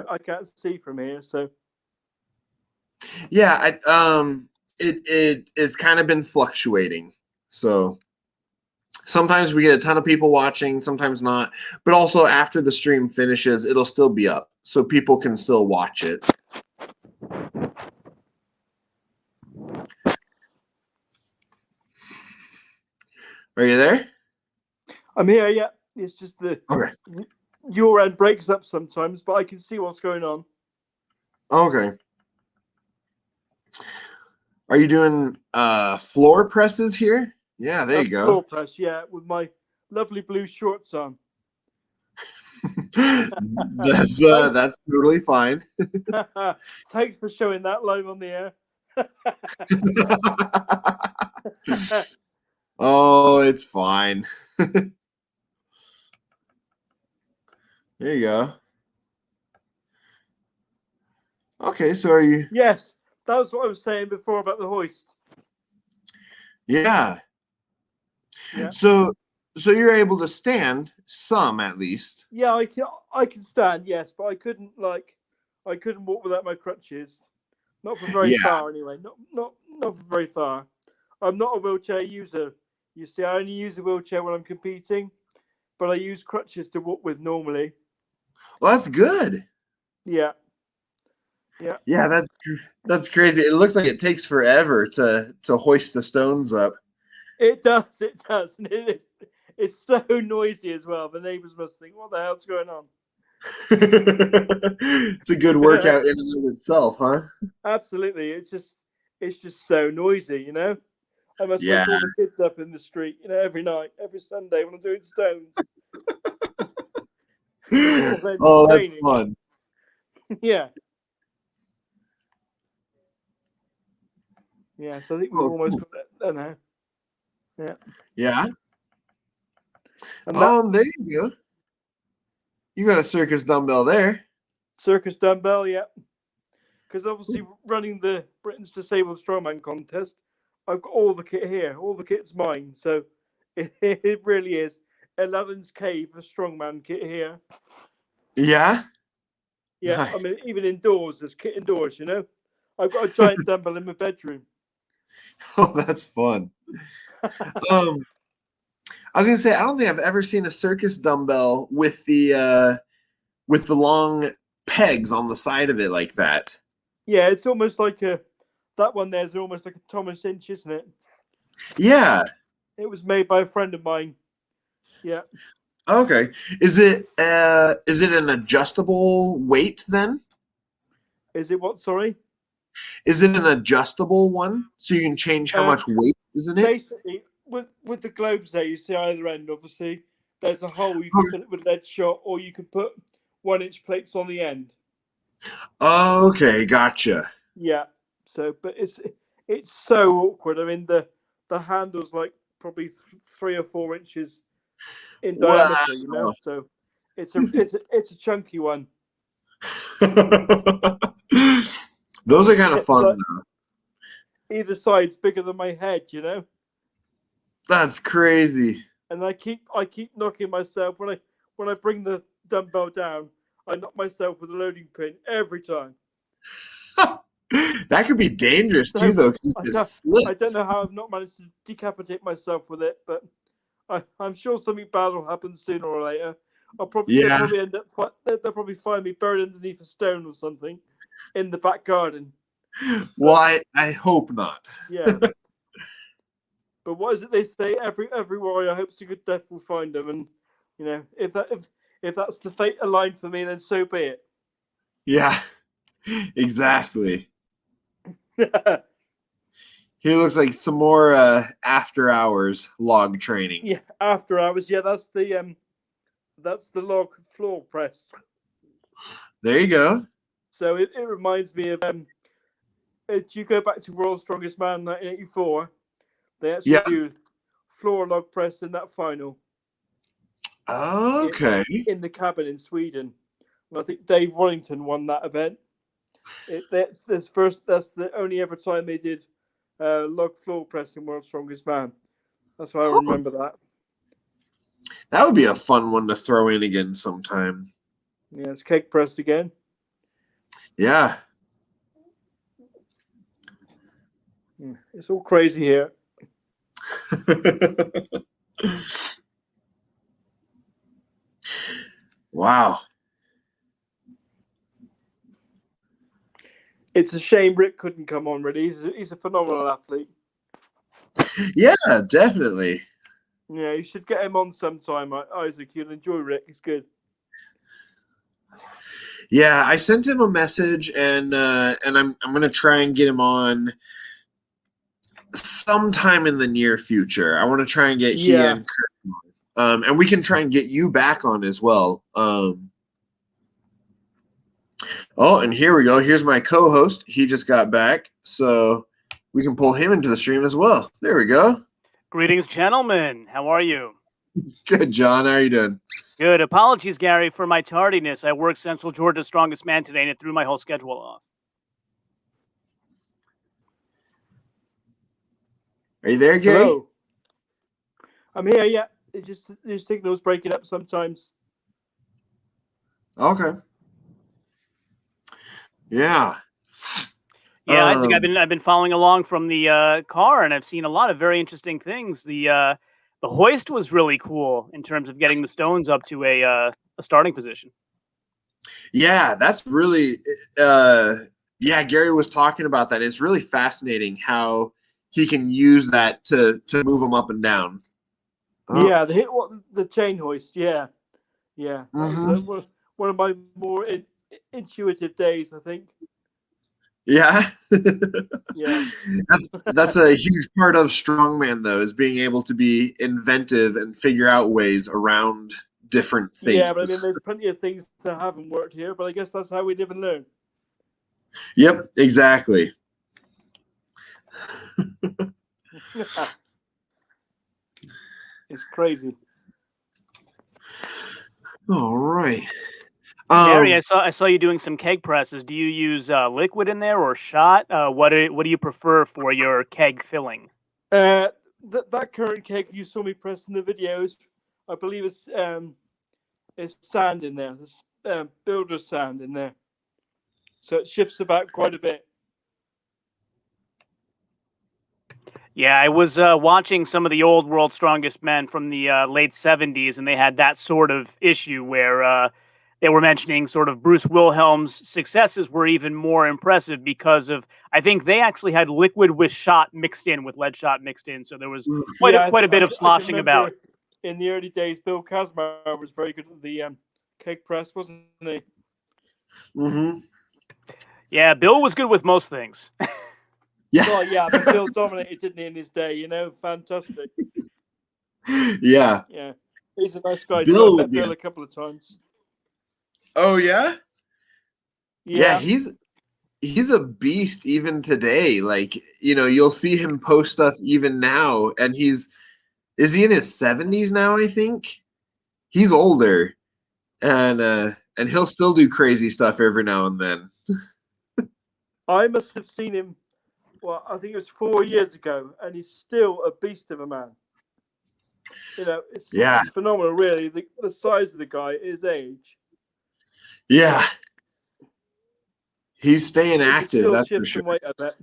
I can't see from here, so... Yeah, it has kind of been fluctuating. So sometimes we get a ton of people watching, sometimes not. But also after the stream finishes, it'll still be up, so people can still watch it. Are you there? I'm here, yeah. It's just your end breaks up sometimes, but I can see what's going on. Okay. Are you doing floor presses here? Yeah, there you go. Floor press, yeah, with my lovely blue shorts on. That's totally fine. Thanks for showing that live on the air. Oh, it's fine. There you go. Okay, so are you... Yes, that was what I was saying before about the hoist. Yeah. So you're able to stand some, at least. Yeah, I can stand, yes, but I couldn't walk without my crutches. Not for very far, anyway. Not for very far. I'm not a wheelchair user. You see, I only use a wheelchair when I'm competing, but I use crutches to walk with normally. Well, that's good. Yeah. Yeah, that's crazy. It looks like it takes forever to hoist the stones up. It does. And it's so noisy as well. The neighbors must think, what the hell's going on? It's a good workout in and of itself, huh? Absolutely. It's just so noisy, you know. I must Yeah. wake all the kids up in the street, you know, every night, every Sunday when I'm doing stones. Sort of Oh, that's entertaining. fun. Yeah. Yeah, so I think we've almost Cool. got that done now. Yeah. Yeah. And that There you go. You got a circus dumbbell there. circus dumbbell, yeah. Because obviously running the Britain's Disabled Strongman contest, I've got all the kit here. All the kit's mine. So it really is Aladdin's Cave, a strongman kit here. Yeah. Yeah, Nice. I mean, even indoors, there's kit indoors, you know. I've got a giant dumbbell in my bedroom. Oh, that's fun. I was gonna say I don't think I've ever seen a circus dumbbell with the long pegs on the side of it like that. Yeah, it's almost like that one there's almost like a Thomas Inch, isn't it? Yeah. It was made by a friend of mine. Yeah. Okay. Is it an adjustable weight then? Is it what? Sorry. Is it an adjustable one so you can change how much weight is in it? Basically, with the globes there, you see either end. Obviously, there's a hole you can fill it with lead shot, or you can put 1-inch plates on the end. Okay, gotcha. Yeah. So, but it's so awkward. I mean, the handle's like probably 3 or 4 inches in Wow. diameter. You know, so it's a chunky one. Those are kind of fun Like, though. either side's bigger than my head. You know. That's crazy. And I keep knocking myself when I bring the dumbbell down. I knock myself with a loading pin every time. That could be dangerous too, So though, because it just I don't slips. know how I've not managed to decapitate myself with it, but I'm sure something bad will happen sooner or later. They'll probably end up they'll probably find me buried underneath a stone or something in the back garden. Well, I hope not. Yeah. But what is it they say? Every warrior hopes a good death will find them, and you know if that's the fate aligned for me, then so be it. Yeah, exactly. Here looks like some more after hours log training. Yeah, after hours. Yeah, that's the log floor press. There you go. So it reminds me of if you go back to World's Strongest Man 1984, they actually do floor log press in that final. Okay. In the cabin in Sweden. And I think Dave Wellington won that event. That's the only ever time they did log floor press in World's Strongest Man. That's why I remember that. That would be a fun one to throw in again sometime. Yeah, it's keg press again. Yeah. It's all crazy here. Wow. It's a shame Rick couldn't come on, really. He's a phenomenal athlete. Yeah, definitely. Yeah, you should get him on sometime, Isaac. You'll enjoy Rick. He's good. Yeah, I sent him a message, and I'm gonna try and get him on sometime in the near future. I want to try and get he and Kurt on. And we can try and get you back on as well. Oh, and here we go. Here's my co-host. He just got back, so we can pull him into the stream as well. There we go. Greetings, gentlemen. How are you? Good, John. How are you doing? Good. Apologies, Gary, for my tardiness. I worked Central Georgia's Strongest Man today, and it threw my whole schedule off. Are you there, Gary? Hello. I'm here, yeah. Your signal's breaking up sometimes. Okay. Yeah. Yeah, Isaac, I've been following along from the car, and I've seen a lot of very interesting things. The hoist was really cool in terms of getting the stones up to a starting position. Yeah, that's really yeah, Gary was talking about that. It's really fascinating how he can use that to move them up and down. Yeah, the chain hoist. Yeah. Mm-hmm. One one of my more intuitive days, I think. Yeah. Yeah. That's a huge part of Strongman, though, is being able to be inventive and figure out ways around different things. Yeah, but I mean, there's plenty of things that haven't worked here, but I guess that's how we live and learn. Yep, exactly. It's crazy. All right. Gary, I saw you doing some keg presses. Do you use liquid in there or shot? What do you prefer for your keg filling? That current keg you saw me press in the videos, I believe it's sand in there. There's builder's sand in there, so it shifts about quite a bit. Yeah, I was watching some of the old World's Strongest Men from the late 70s, and they had that sort of issue where they were mentioning sort of Bruce Wilhelm's successes were even more impressive because of, I think they actually had liquid with shot mixed in, with lead shot mixed in. So there was quite a bit of sloshing about. In the early days, Bill Kazmaier was very good at the keg press, wasn't he? Mm-hmm. Yeah, Bill was good with most things. Yeah. Well, yeah, but Bill dominated, didn't he, in his day? You know, fantastic. Yeah. Yeah, he's a nice guy. Bill I met Bill a couple of times. Oh yeah? Yeah, he's a beast even today. Like, you know, you'll see him post stuff even now, and is he in his 70s now, I think? He's older. And he'll still do crazy stuff every now and then. I must have seen him, well, I think it was 4 years ago, and he's still a beast of a man. You know, it's phenomenal, really. The size of the guy, his age. Yeah. He's staying active, that's for sure. Weight, I bet.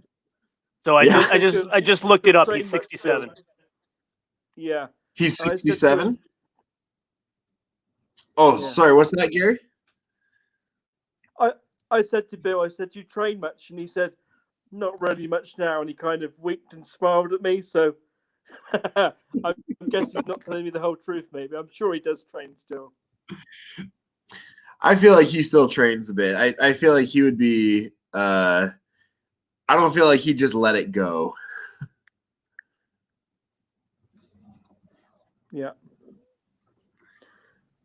So I just looked it up. He's 67. Yeah. He's 67? Oh, yeah. Sorry, what's that, Gary? I said to Bill, do you train much? And he said, not really much now. And he kind of winked and smiled at me. So I guess he's not telling me the whole truth, maybe. I'm sure he does train still. I feel like he still trains a bit. I feel like he would be I don't feel like he'd just let it go. Yeah.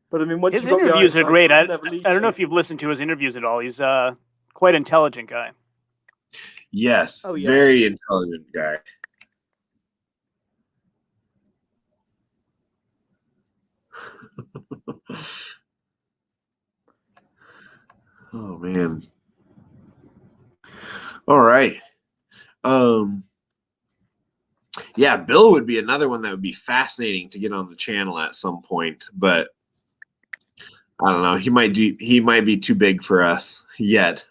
But I mean, his interviews are great. I don't know if you've listened to his interviews at all. He's quite an intelligent guy. Yes, very intelligent guy. Oh man. All right. Yeah, Bill would be another one that would be fascinating to get on the channel at some point, but I don't know. He might be too big for us yet.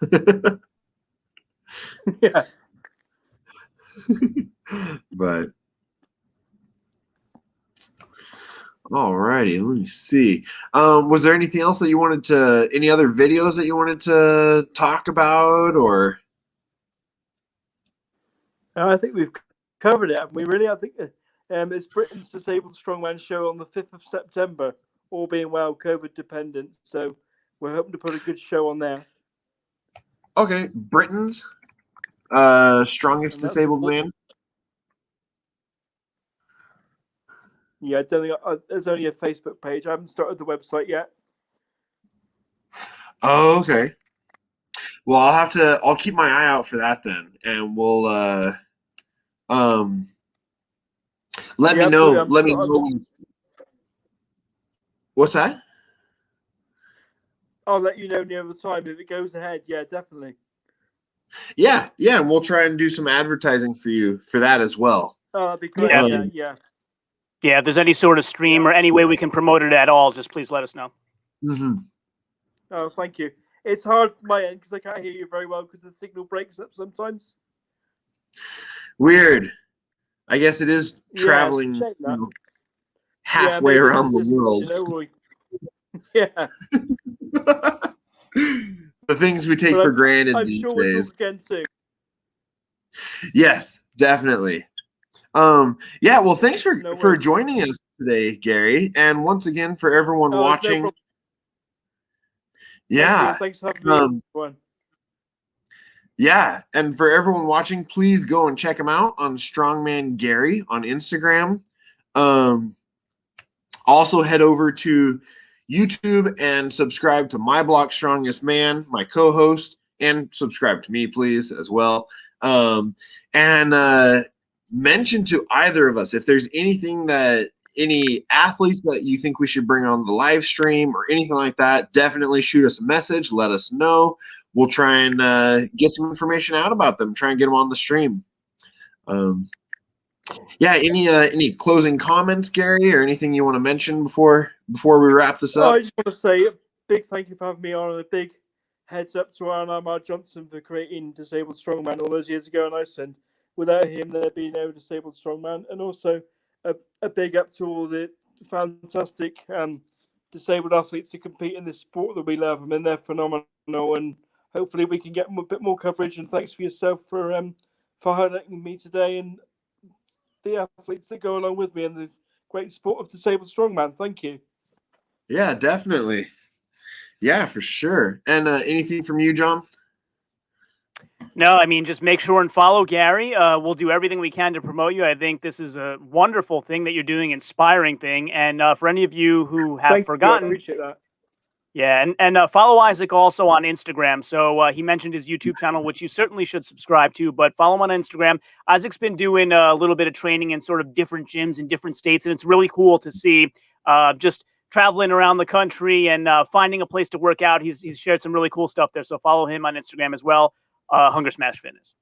Yeah. But all righty, let me see. Was there anything else that you wanted to, any other videos that you wanted to talk about, or? I think we've covered it, haven't we? Really, I think it's Britain's Disabled Strongman show on the 5th of September. All being well, COVID dependent. So we're hoping to put a good show on there. Okay, Britain's Strongest Disabled Man. Yeah, I don't think there's only a Facebook page. I haven't started the website yet. Oh, okay. Well, I'll keep my eye out for that then, and we'll let me know. Let me know. What's that? I'll let you know near the time if it goes ahead. Yeah, definitely. Yeah, and we'll try and do some advertising for you for that as well. Oh, that'd be great. Yeah. Yeah, if there's any sort of stream or any way we can promote it at all, just please let us know. Mm-hmm. Oh, thank you. It's hard from my end because I can't hear you very well because the signal breaks up sometimes. Weird. I guess it is traveling halfway around the world. Yeah. The things we take for granted these days. We'll talk again soon. Yes, definitely. Yeah, well, thanks for joining us today, Gary. And once again, for everyone watching. Yeah. Thanks for having me, everyone. Yeah, and for everyone watching, please go and check him out on Strongman Gary on Instagram. Also head over to YouTube and subscribe to My Block Strongest Man, my co-host, and subscribe to me, please, as well. And mention to either of us if there's anything that any athletes that you think we should bring on the live stream or anything like that, definitely shoot us a message. Let us know. We'll try and get some information out about them. Try and get them on the stream. Yeah. Any closing comments, Gary, or anything you want to mention before we wrap this up? I just want to say a big thank you for having me on, and a big heads up to Aaron Amar Johnson for creating Disabled Strongman all those years ago. And I said, without him, there'd be no Disabled Strongman. And also a big up to all the fantastic disabled athletes who compete in this sport that we love. I mean, they're phenomenal, and hopefully we can get a bit more coverage. And thanks for yourself for highlighting me today and the athletes that go along with me in the great sport of Disabled Strongman. Thank you. Yeah, definitely. Yeah, for sure. And anything from you, John? No, I mean, just make sure and follow Gary. We'll do everything we can to promote you. I think this is a wonderful thing that you're doing, inspiring thing. And for any of you who have forgotten, I appreciate that. Yeah, and follow Isaac also on Instagram. So he mentioned his YouTube channel, which you certainly should subscribe to, but follow him on Instagram. Isaac's been doing a little bit of training in sort of different gyms in different states, and it's really cool to see just traveling around the country and finding a place to work out. He's shared some really cool stuff there, so follow him on Instagram as well, Hunger Smash Fitness.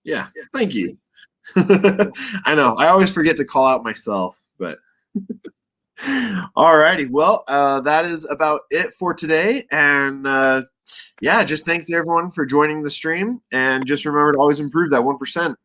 Yeah, thank you. I know, I always forget to call out myself, but... All righty. Well, that is about it for today. And yeah, just thanks to everyone for joining the stream. And just remember to always improve that 1%.